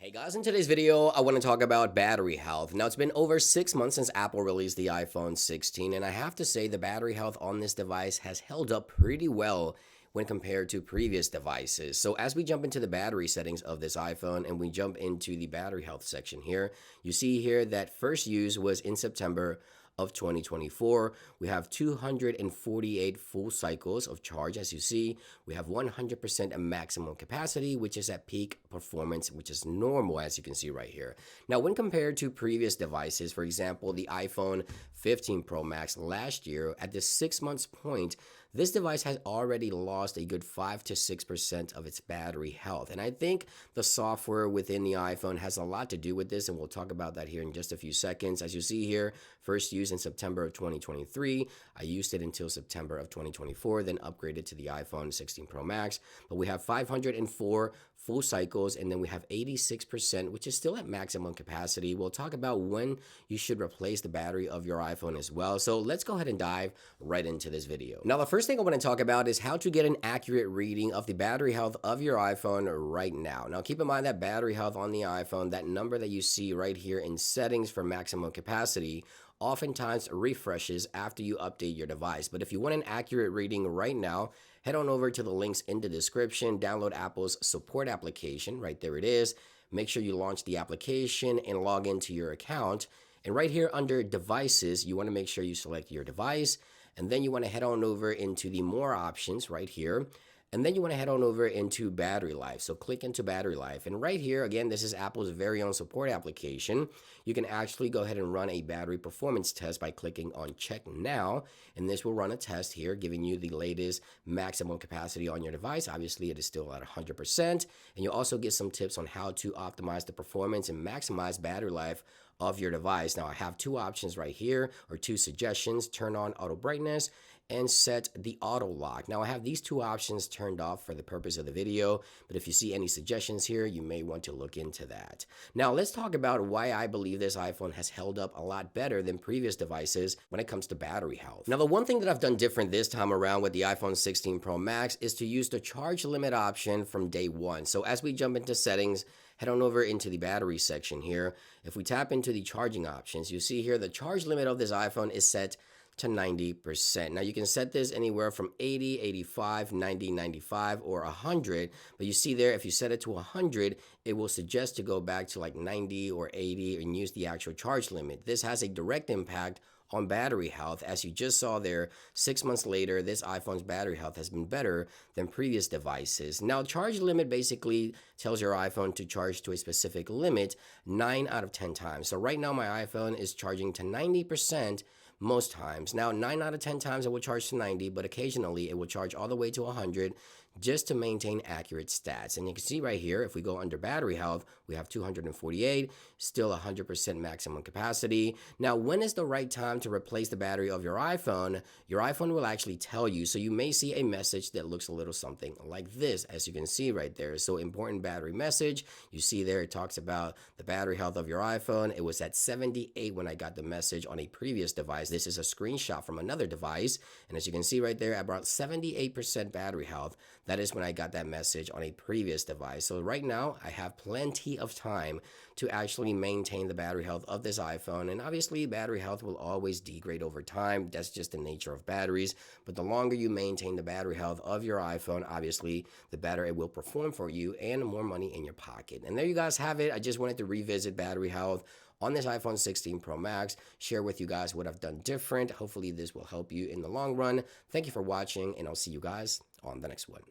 Hey guys, in today's video, I want to talk about battery health. Now, it's been over 6 months since Apple released the iPhone 16, and I have to say the battery health on this device has held up pretty well when compared to previous devices. So as we jump into the battery settings of this iPhone and we jump into the battery health section here, you see here that first use was in September of 2024. We have 248 full cycles of charge. As you see, we have 100% maximum capacity, which is at peak performance, which is normal, as you can see right here. Now, when compared to previous devices, for example, the iPhone 15 Pro Max last year, at the 6 months point, this device has already lost a good 5 to 6% of its battery health. And I think the software within the iPhone has a lot to do with this, and we'll talk about that here in just a few seconds. As you see here, first used in September of 2023. I used it until September of 2024, then upgraded to the iPhone 16 Pro Max. But we have 504 full cycles, and then we have 86%, which is still at maximum capacity. We'll talk about when you should replace the battery of your iPhone as well. So let's go ahead and dive right into this video. Now, the first thing I want to talk about is how to get an accurate reading of the battery health of your iPhone right now. Now, keep in mind that battery health on the iPhone, that number that you see right here in settings for maximum capacity, oftentimes refreshes after you update your device. But if you want an accurate reading right now, head on over to the links in the description, download Apple's support application. Right there it is. Make sure you launch the application and log into your account. And right here under devices, you want to make sure you select your device. And then you want to head on over into the more options right here. And then you want to head on over into battery life. So click into battery life. And right here, again, this is Apple's very own support application. You can actually go ahead and run a battery performance test by clicking on check now. And this will run a test here, giving you the latest maximum capacity on your device. Obviously, it is still at 100%. And you'll also get some tips on how to optimize the performance and maximize battery life of your device. Now, I have two options right here, or two suggestions: turn on auto brightness and set the auto lock. Now, I have these two options turned off for the purpose of the video, but if you see any suggestions here, you may want to look into that. Now, let's talk about why I believe this iPhone has held up a lot better than previous devices when it comes to battery health. Now, the one thing that I've done different this time around with the iPhone 16 Pro Max is to use the charge limit option from day one. So as we jump into settings, head on over into the battery section here. If we tap into the charging options, you see here the charge limit of this iPhone is set to 90%. Now, you can set this anywhere from 80, 85, 90, 95, or 100. But you see there, if you set it to 100, it will suggest to go back to like 90 or 80 and use the actual charge limit. This has a direct impact on battery health. As you just saw there, 6 months later, this iPhone's battery health has been better than previous devices. Now, charge limit basically tells your iPhone to charge to a specific limit 9 out of 10 times. So right now, my iPhone is charging to 90% most times. Now, 9 out of 10 times it will charge to 90, but occasionally it will charge all the way to 100 just to maintain accurate stats. And you can see right here, if we go under battery health, we have 248, still 100% maximum capacity. Now, when is the right time to replace the battery of your iPhone? Your iPhone will actually tell you. So you may see a message that looks a little something like this, as you can see right there. So important battery message. You see there, it talks about the battery health of your iPhone. It was at 78 when I got the message on a previous device. This is a screenshot from another device. And as you can see right there, about 78% battery health. That is when I got that message on a previous device. So right now, I have plenty of time to actually maintain the battery health of this iPhone. And obviously, battery health will always degrade over time. That's just the nature of batteries. But the longer you maintain the battery health of your iPhone, obviously, the better it will perform for you and more money in your pocket. And there you guys have it. I just wanted to revisit battery health on this iPhone 16 Pro Max, share with you guys what I've done different. Hopefully this will help you in the long run. Thank you for watching, and I'll see you guys on the next one.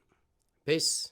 Peace.